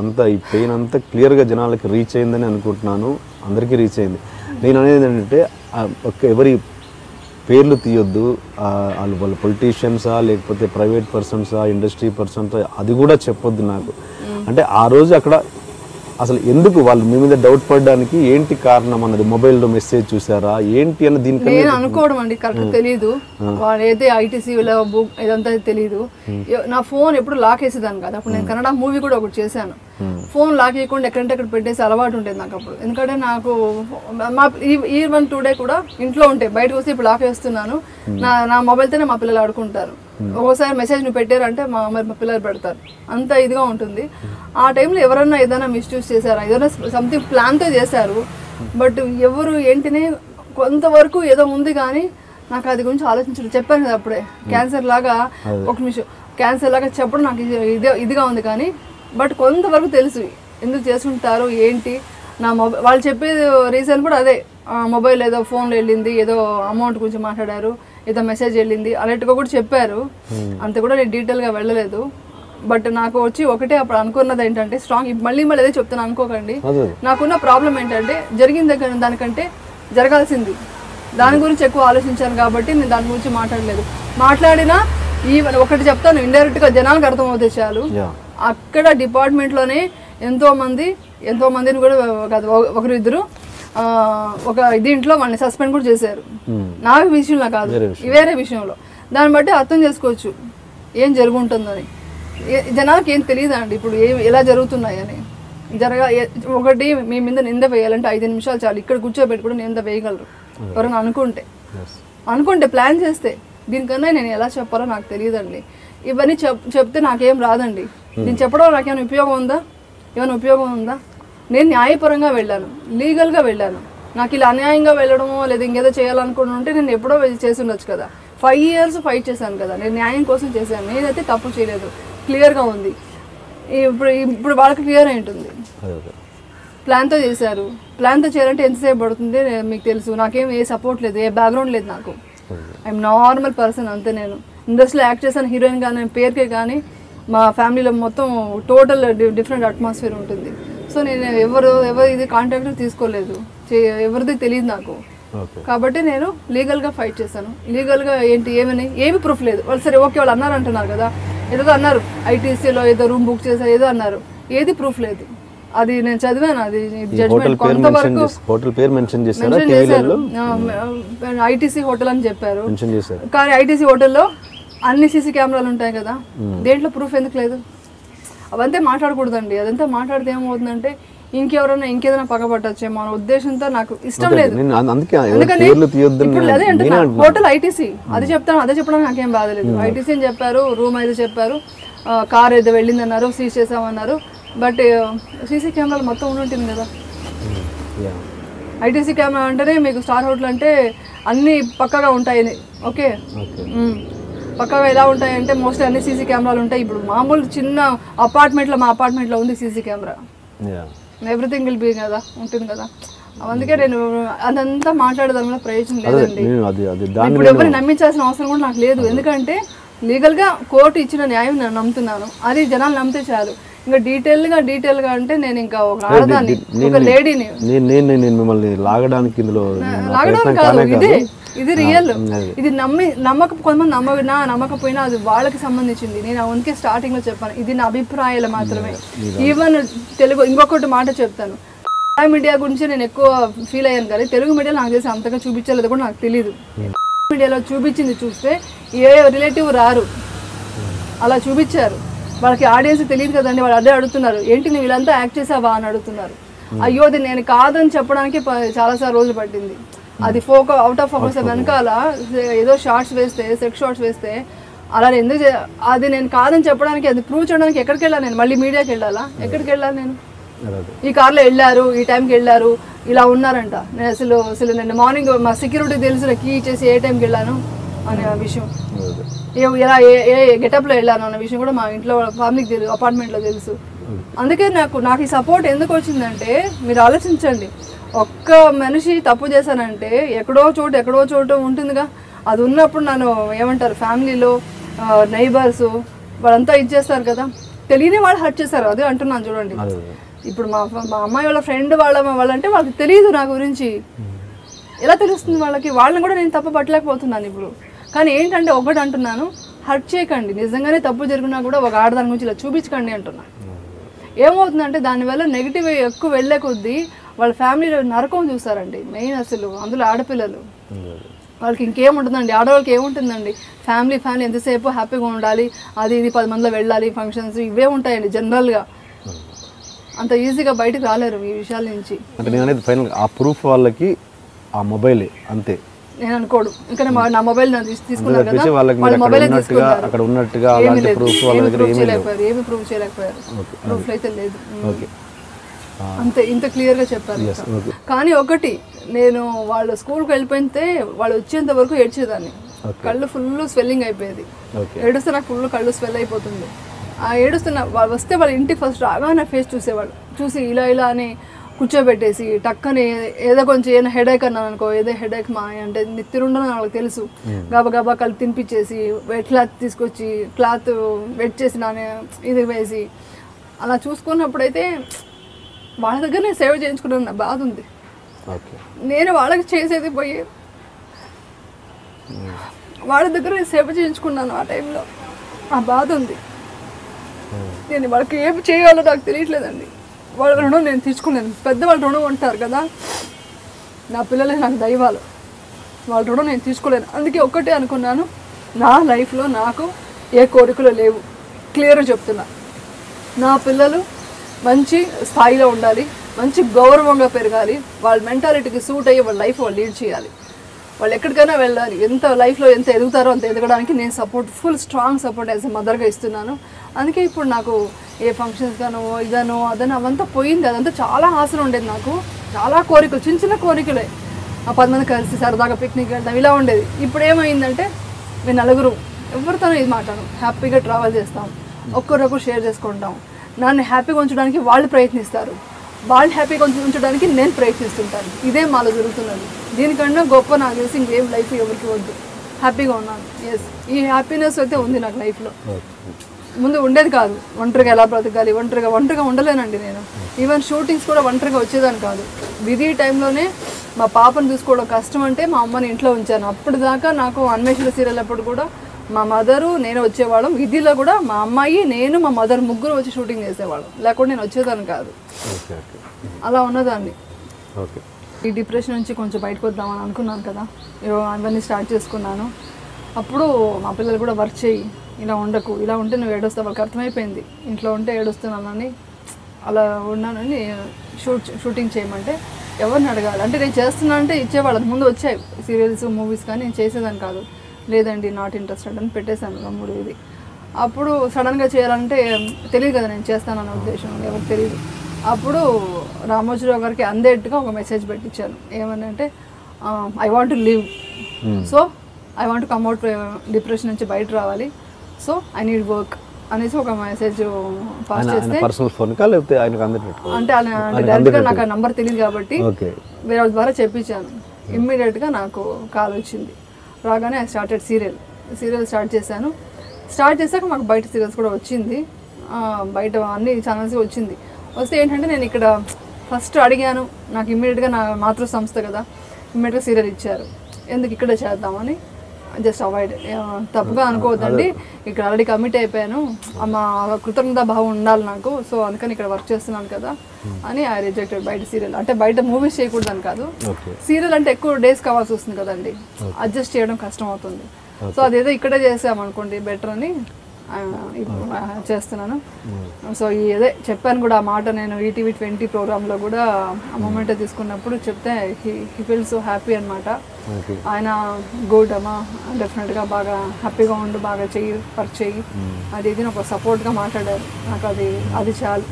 అంతా ఈ పెయిన్ అంతా క్లియర్గా జనాలకి రీచ్ అయిందని అనుకుంటున్నాను. అందరికీ రీచ్ అయింది. నేను అనేది ఏంటంటే ఎవరి పేర్లు తీయొద్దు, వాళ్ళ పొలిటీషియన్సా లేకపోతే ప్రైవేట్ పర్సన్సా ఇండస్ట్రీ పర్సన్సా అది కూడా చెప్పొద్దు నాకు. అంటే ఆ రోజు అక్కడ అసలు ఎందుకు వాళ్ళు మీ మీద డౌట్ పడడానికి ఏంటి కారణం అన్నది, మొబైల్లో మెసేజ్ చూసారా ఏంటి అన్న దీనికి నేను అనుకోవడం అండి కరెక్ట్ తెలీదు. వాళ్ళు అయితే ఐటీసీలో బుక్ ఇదంతా తెలీదు. నా ఫోన్ ఎప్పుడు లాక్ వేసేదాన్ని కాదు. అప్పుడు నేను కన్నడ మూవీ కూడా ఒకటి చేశాను. ఫోన్ లాక్ వేయకుండా ఎక్కడంటే అక్కడ పెట్టేసి అలవాటు ఉండేది నాకు అప్పుడు. ఎందుకంటే నాకు మా ఈవెన్ టుడే కూడా ఇంట్లో ఉంటాయి, బయటకు వస్తే ఇప్పుడు లాక్ వేస్తున్నాను. నా మొబైల్తోనే మా పిల్లలు ఆడుకుంటారు. ఒక్కోసారి మెసేజ్ నువ్వు పెట్టారంటే మా పిల్లలు పెడతారు. అంత ఇదిగా ఉంటుంది. ఆ టైంలో ఎవరన్నా ఏదైనా మిస్యూజ్ చేశారా, ఏదైనా సంథింగ్ ప్లాన్తో చేశారు. బట్ ఎవరు ఏంటినే కొంతవరకు ఏదో ఉంది కానీ నాకు అది గురించి ఆలోచించడం. చెప్పాను కదా అప్పుడే, క్యాన్సర్ లాగా ఒక నిమిషం క్యాన్సర్ లాగా చెప్పడం నాకు ఇదిగా ఉంది. కానీ బట్ కొంతవరకు తెలుసు ఎందుకు చేస్తుంటారు ఏంటి. నా మొబైల్ వాళ్ళు చెప్పేది రీజన్ కూడా అదే, మొబైల్ ఏదో ఫోన్లో వెళ్ళింది, ఏదో అమౌంట్ గురించి మాట్లాడారు, ఏదో మెసేజ్ వెళ్ళింది అన్నట్టుగా కూడా చెప్పారు. అంత కూడా నేను డీటెయిల్గా వెళ్ళలేదు. బట్ నాకు వచ్చి ఒకటే అప్పుడు అనుకున్నది ఏంటంటే స్ట్రాంగ్, మళ్ళీ అదే చెప్తాను అనుకోకండి. నాకున్న ప్రాబ్లం ఏంటంటే జరిగిన దగ్గర దానికంటే జరగాల్సింది దాని గురించి ఎక్కువ ఆలోచించాను కాబట్టి నేను దాని గురించి మాట్లాడలేదు. మాట్లాడినా ఈవెన్ ఒకటి చెప్తాను, ఇండైరెక్ట్గా జనాలకు అర్థమవుతాయి చాలు. అక్కడ డిపార్ట్మెంట్లోనే ఎంతో మందిని కూడా కాదు, ఒకరిద్దరు ఒక దీంట్లో వాళ్ళని సస్పెండ్ కూడా చేశారు. నా విషయంలో కాదు, వేరే విషయంలో. దాన్ని బట్టి అర్థం చేసుకోవచ్చు ఏం జరుగుంటుందని. జనాలకు ఏం తెలియదు అండి ఇప్పుడు ఎలా జరుగుతున్నాయని. ఒకటి మీ మీద నింద వేయాలంటే 5 నిమిషాలు చాలు. ఇక్కడ కూర్చోబెట్టి కూడా నింద వేయగలరు ఎవరైనా అనుకుంటే ప్లాన్ చేస్తే. దీనికన్నా నేను ఎలా చెప్పాలో నాకు తెలియదండి. ఇవన్నీ చెప్తే నాకేం రాదండి. నేను చెప్పడం నాకేమైనా ఉపయోగం ఉందా? నేను న్యాయపరంగా వెళ్ళాను, లీగల్గా వెళ్ళాను. నాకు ఇలా అన్యాయంగా వెళ్ళడమో లేదా ఇంకేదో చేయాలనుకుని ఉంటే నేను ఎప్పుడో చేసి ఉండొచ్చు కదా. 5 years ఫైట్ చేశాను కదా, నేను న్యాయం కోసం చేశాను. నేనైతే తప్పు చేయలేదు, క్లియర్గా ఉంది. ఇప్పుడు వాళ్ళకి క్లియర్ అయి ఉంటుంది. ప్లాన్తో చేశారు. ప్లాన్తో చేయాలంటే ఎంతసేపు పడుతుంది మీకు తెలుసు. నాకేం ఏ సపోర్ట్ లేదు, ఏ బ్యాక్గ్రౌండ్ లేదు నాకు. ఐఎమ్ నార్మల్ పర్సన్ అంతే. నేను ఇండస్ట్రీలో యాక్ట్ చేశాను హీరోయిన్ కానీ పేరుకే, కానీ మా ఫ్యామిలీలో మొత్తం టోటల్ డిఫరెంట్ అట్మాస్ఫియర్ ఉంటుంది. సో నేను ఎవరు ఇది కాంటాక్ట్ తీసుకోలేదు, ఎవరిది తెలియదు నాకు. కాబట్టి నేను లీగల్గా ఫైట్ చేశాను. లీగల్గా ఏమి ప్రూఫ్ లేదు. వాళ్ళు సరే ఓకే వాళ్ళు అన్నారంటున్నారు కదా, ఏదో అన్నారు ఐటీసీలో ఏదో రూమ్ బుక్ చేశారు ఏదో అన్నారు, ఏది ప్రూఫ్ లేదు. అది నేను చదివాను. అది జడ్జ్మెంట్ కొంతవరకు చేశారు. ఐటీసీ హోటల్ అని చెప్పారు. కానీ ఐటీసీ హోటల్లో అన్ని సీసీ కెమెరాలు ఉంటాయి కదా, దేంట్లో ప్రూఫ్ ఎందుకు లేదు? అవంతా మాట్లాడకూడదండి. అదంతా మాట్లాడితే ఏమవుతుందంటే ఇంకేదైనా పగబట్టచ్చేమో అనే ఉద్దేశంతో నాకు ఇష్టం లేదు. అదే అంటున్నా, హోటల్ ఐటీసీ అదే చెప్పడానికి నాకేం బాధ లేదు. ఐటీసీ అని చెప్పారు, రూమ్ అయితే చెప్పారు, కార్ ఏదో వెళ్ళిందన్నారు, సీజ్ చేసామన్నారు. బట్ సీసీ కెమెరాలు మొత్తం ఉంటుంది కదా. ఐటీసీ కెమెరా అంటేనే మీకు స్టార్ హోటల్ అంటే అన్నీ పక్కగా ఉంటాయని. ఓకే, పక్కగా ఎలా ఉంటాయంటే మోస్ట్లీ అన్ని సీసీ కెమెరాలు ఉంటాయి. ఇప్పుడు మామూలు చిన్న మా అపార్ట్మెంట్లో ఉంది CC camera. Everything will be కదా, ఉంటుంది కదా. అందుకే నేను అదంతా మాట్లాడేదాని వల్ల ప్రయోజనం లేదండి. ఇప్పుడు ఎవరిని నమ్మించాల్సిన అవసరం కూడా నాకు లేదు. ఎందుకంటే లీగల్గా కోర్టు ఇచ్చిన న్యాయం నేను నమ్ముతున్నాను. అది జనాలు నమ్మితే చాలు. ఇంకా డీటెయిల్గా అంటే నేను ఇంకా ఒక ఆడదాన్ని, ఒక లేడీని. మిమ్మల్ని లాగడానికి కాదు, ఇది రియల్. ఇది కొంతమంది నమ్మకపోయినా అది వాళ్ళకి సంబంధించింది. నేను అందుకే స్టార్టింగ్ లో చెప్పాను, ఇది నా అభిప్రాయాలు మాత్రమే. ఈవెన్ తెలుగు ఇంకొకటి మాట చెప్తాను, మీడియా గురించి నేను ఎక్కువ ఫీల్ అయ్యాను కానీ తెలుగు మీడియాలో నాకు తెలిసి అంతగా చూపించలేదు కూడా నాకు తెలియదు. మీడియాలో చూపించింది చూస్తే ఏ రిలేటివ్ రారు, అలా చూపించారు. వాళ్ళకి ఆడియన్స్ తెలియదు కదండి, వాళ్ళు అదే అడుగుతున్నారు, ఏంటి నువ్వు వీళ్ళంతా యాక్ట్ చేసావా అని అడుగుతున్నారు. అయ్యో అది నేను కాదని చెప్పడానికి చాలాసార్లు రోజులు పట్టింది. అది అవుట్ ఆఫ్ ఫోకస్ వెనకాల ఏదో షార్ట్స్ వేస్తే, సెక్స్ షార్ట్స్ వేస్తే అలా ఎందుకు అది నేను కాదని చెప్పడానికి, అది ప్రూవ్ చేయడానికి ఎక్కడికి వెళ్ళాలి నేను? మళ్ళీ మీడియాకి వెళ్ళాలా? ఎక్కడికి వెళ్ళాలి నేను? ఈ కార్లో వెళ్ళారు, ఈ టైంకి వెళ్ళారు, ఇలా ఉన్నారంట. నేను అసలు నేను మార్నింగ్ మా సెక్యూరిటీ తెలుసు కీ ఇచ్చేసి ఏ టైంకి వెళ్ళాను అనే విషయం, ఎలా ఏ గెటప్లో వెళ్ళాను అన్న విషయం కూడా మా ఇంట్లో ఫ్యామిలీకి తెలుసు, అపార్ట్మెంట్లో తెలుసు. అందుకే నాకు ఈ సపోర్ట్ ఎందుకు వచ్చిందంటే మీరు ఆలోచించండి, ఒక్క మనిషి తప్పు చేశానంటే ఎక్కడో చోటు ఉంటుందిగా. అది ఉన్నప్పుడు నన్ను ఏమంటారు ఫ్యామిలీలో నైబర్స్ వాళ్ళంతా ఇచ్చేస్తారు కదా, తెలియని వాళ్ళు హర్ట్ చేస్తారు. అదే అంటున్నాను చూడండి. ఇప్పుడు మా అమ్మాయి వాళ్ళ ఫ్రెండ్ వాళ్ళంటే వాళ్ళకి తెలియదు నా గురించి. ఎలా తెలుస్తుంది వాళ్ళకి? వాళ్ళని కూడా నేను తప్పు పట్టలేకపోతున్నాను ఇప్పుడు. కానీ ఏంటంటే ఒకటి అంటున్నాను, హర్ట్ చేయకండి. నిజంగానే తప్పు జరిగినా కూడా ఒక ఆడదాని గురించి ఇలా చూపించకండి అంటున్నా. ఏమవుతుందంటే దానివల్ల నెగిటివ్ ఎక్కువ వెళ్ళే కొద్దీ వాళ్ళ ఫ్యామిలీలో నరకం చూస్తారండి మెయిన్. అసలు అందులో ఆడపిల్లలు వాళ్ళకి ఇంకేముంటుందండి, ఆడవాళ్ళకి ఏముంటుందండి, ఫ్యామిలీ ఎంతసేపు హ్యాపీగా ఉండాలి, అది ఇది 10 మందిలో వెళ్ళాలి, ఫంక్షన్స్ ఇవే ఉంటాయండి జనరల్గా. అంత ఈజీగా బయటకు రాలేరు ఈ విషయాల నుంచి. అంటే నేను అనేది ఫైనల్ ఆ ప్రూఫ్ వాళ్ళకి ఆ మొబైలే అంతే నేను అనుకోడు. ఇంకా నా మొబైల్ తీసుకున్నారు కదా, వాళ్ళ మొబైల్ అక్కడ ఉన్నట్టుగా అలాంటి ప్రూఫ్ వాళ్ళ దగ్గర ఏమీ ప్రూవ్ చేయలేకపోయారు. ప్రూఫ్ అయితే లేదు. అంతే, ఇంత క్లియర్గా చెప్పారు. కానీ ఒకటి, నేను వాళ్ళ స్కూల్కి వెళ్ళిపోతే వాళ్ళు వచ్చేంత వరకు ఏడ్చేదాన్ని. కళ్ళు ఫుల్ స్వెల్లింగ్ అయిపోయేది. ఏడుస్తే నాకు ఫుల్ కళ్ళు స్వెల్ అయిపోతుంది. ఆ ఏడుస్తున్న వాళ్ళు వస్తే వాళ్ళ ఇంటికి ఫస్ట్ రాగా నా ఫేస్ చూసేవాళ్ళు. చూసి ఇలా అని కూర్చోబెట్టేసి టక్కని ఏదో కొంచెం ఏదైనా హెడేక్ అన్నాను అనుకో, ఏదో హెడేక్ మా అంటే నిత్తిరుండని వాళ్ళకి తెలుసు, గబగబా కలిపి తినిపించేసి వెట్ క్లాత్ తీసుకొచ్చి క్లాత్ వెట్ చేసి ఇది వేసి అలా చూసుకున్నప్పుడైతే వాళ్ళ దగ్గర నేను సేవ చేయించుకున్నాను. నా బాధ ఉంది. నేను వాళ్ళకి చేసేది పోయి వాళ్ళ దగ్గర నేను సేవ చేయించుకున్నాను. ఆ టైంలో ఆ బాధ ఉంది. నేను వాళ్ళకి ఏం చేయాలో నాకు తెలియట్లేదండి. వాళ్ళ రుణం నేను తీసుకోలేను. పెద్దవాళ్ళ రుణం ఉంటారు కదా, నా పిల్లలే నాకు దైవాలు. వాళ్ళ రుణం నేను తీసుకోలేను. అందుకే ఒక్కటే అనుకున్నాను, నా లైఫ్లో నాకు ఏ కోరికలు లేవు. క్లియర్గా చెప్తున్నా, నా పిల్లలు మంచి స్థాయిలో ఉండాలి, మంచి గౌరవంగా పెరగాలి, వాళ్ళ మెంటాలిటీకి సూట్ అయ్యి వాళ్ళ లైఫ్ వాళ్ళు లీడ్ చేయాలి, వాళ్ళు ఎక్కడికైనా వెళ్ళాలి. ఎంత లైఫ్లో ఎంత ఎదుగుతారో అంత ఎదగడానికి నేను support, full strong support as a మదర్గా ఇస్తున్నాను. అందుకే ఇప్పుడు నాకు ఏ ఫంక్షన్స్ గానో ఇదనో అదనో అవంతా పోయింది. అదంతా చాలా ఆశలు ఉండేది నాకు, చాలా కోరికలు, చిన్న కోరికలే. ఆ 10 మంది కలిసి సరదాగా పిక్నిక్ వెళ్తాం ఇలా ఉండేది. ఇప్పుడు ఏమైందంటే మేము నలుగురు ఎవరితోనో ఇది మాట్లాడడం, హ్యాపీగా ట్రావెల్ చేస్తాం, ఒక్కరొకరు షేర్ చేసుకుంటాం. నన్ను హ్యాపీగా ఉంచడానికి వాళ్ళు ప్రయత్నిస్తారు, వాళ్ళు హ్యాపీగా ఉంచడానికి నేను ప్రయత్నిస్తుంటాను. ఇదే మాలో జరుగుతున్నది. దీనికన్నా గొప్ప నాకు తెలిసి ఇంకేం లైఫ్ ఎవరికి వద్దు. హ్యాపీగా ఉన్నాను. ఎస్, ఈ హ్యాపీనెస్ అయితే ఉంది నాకు లైఫ్లో. ముందు ఉండేది కాదు. ఒంటరిగా ఎలా బ్రతకాలి, ఒంటరిగా ఉండలేనండి నేను. ఈవెన్ షూటింగ్స్ కూడా ఒంటరిగా వచ్చేదాన్ని కాదు. బిజీ టైంలోనే మా పాపను చూసుకోవడం కష్టం అంటే మా అమ్మని ఇంట్లో ఉంచాను. అప్పుడు దాకా నాకు అన్వేషణ సీరియల్ అప్పుడు కూడా మా మదరు నేను వచ్చేవాళ్ళం. విధిలో కూడా మా అమ్మాయి నేను మా మదర్ ముగ్గురు వచ్చి షూటింగ్ చేసేవాళ్ళం. లేకపోతే నేను వచ్చేదాన్ని కాదు. అలా ఉన్నదాన్ని. ఈ డిప్రెషన్ నుంచి కొంచెం బయటకు వద్దామని అనుకున్నాను కదా, అవన్నీ స్టార్ట్ చేసుకున్నాను. అప్పుడు మా పిల్లలు కూడా వర్క్ చేయి, ఇలా ఉండకు, ఇలా ఉంటే నువ్వు ఏడుస్తావు. వాళ్ళకి అర్థమైపోయింది ఇంట్లో ఉంటే ఏడుస్తున్నానని. అలా ఉన్నానని షూటింగ్ చేయమంటే ఎవరిని అడగాలి అంటే నేను చేస్తున్నా అంటే ఇచ్చేవాళ్ళు. ముందు వచ్చాయి సీరియల్స్ మూవీస్ కానీ నేను చేసేదాన్ని కాదు. లేదండి నాట్ ఇంట్రెస్టెడ్ అని పెట్టేశాను తమ్ముడు. ఇది అప్పుడు సడన్గా చేయాలంటే తెలియదు కదా నేను చేస్తానన్న ఉద్దేశం ఎవరికి తెలియదు. అప్పుడు రామోజీరావు గారికి అందేట్టుగా ఒక మెసేజ్ పెట్టించాను. ఏమని అంటే I want to live, so I want to come out depression నుంచి బయట రావాలి, సో ఐ నీడ్ వర్క్ అనేసి ఒక మెసేజ్ పాస్ చేస్తే అంటే డైరెక్ట్గా నాకు ఆ నంబర్ తెలియదు కాబట్టి వేరే వాళ్ళ ద్వారా చెప్పించాను. ఇమ్మీడియట్గా నాకు కాల్ వచ్చింది. రాగానే ఐ స్టార్టెడ్ సీరియల్ స్టార్ట్ చేశాను. స్టార్ట్ చేశాక మాకు బయట సీరియల్స్ కూడా వచ్చింది, బయట అన్ని ఛానల్స్ వచ్చింది. వస్తే ఏంటంటే నేను ఇక్కడ ఫస్ట్ అడిగాను, నాకు ఇమ్మీడియట్గా నా మాతృ సంస్థ కదా ఇమ్మీడియట్గా సీరియల్ ఇచ్చారు. ఎందుకు ఇక్కడే చేద్దామని జస్ట్ అవాయిడ్. తప్పుగా అనుకోవద్దండి, ఇక్కడ ఆల్రెడీ కమిట్ అయిపోయాను, మా కృతజ్ఞతా భావం ఉండాలి నాకు, సో అందుకని ఇక్కడ వర్క్ చేస్తున్నాను కదా అని ఐ రిజెక్టెడ్ బయట సీరియల్. అంటే బయట మూవీస్ చేయకూడదని కాదు, సీరియల్ అంటే ఎక్కువ డేస్ కావాల్సి వస్తుంది కదండి, అడ్జస్ట్ చేయడం కష్టం అవుతుంది. సో అదేదో ఇక్కడే చేసామనుకోండి బెటర్ అని చేస్తున్నాను. సో ఇదే చెప్పాను కూడా ఆ మాట నేను ఈటీవీ 20 ప్రోగ్రాంలో కూడా ఆ మూమెంట్ తీసుకున్నప్పుడు చెప్తే హీ ఫీల్ సో హ్యాపీ అనమాట. ఆయన గుడ్ అమ్మా, డెఫినెట్గా బాగా హ్యాపీగా ఉండు, బాగా చెయ్యి, వర్క్ చెయ్యి, అది ఇది ఒక సపోర్ట్గా మాట్లాడారు. నాకు అది చాలు.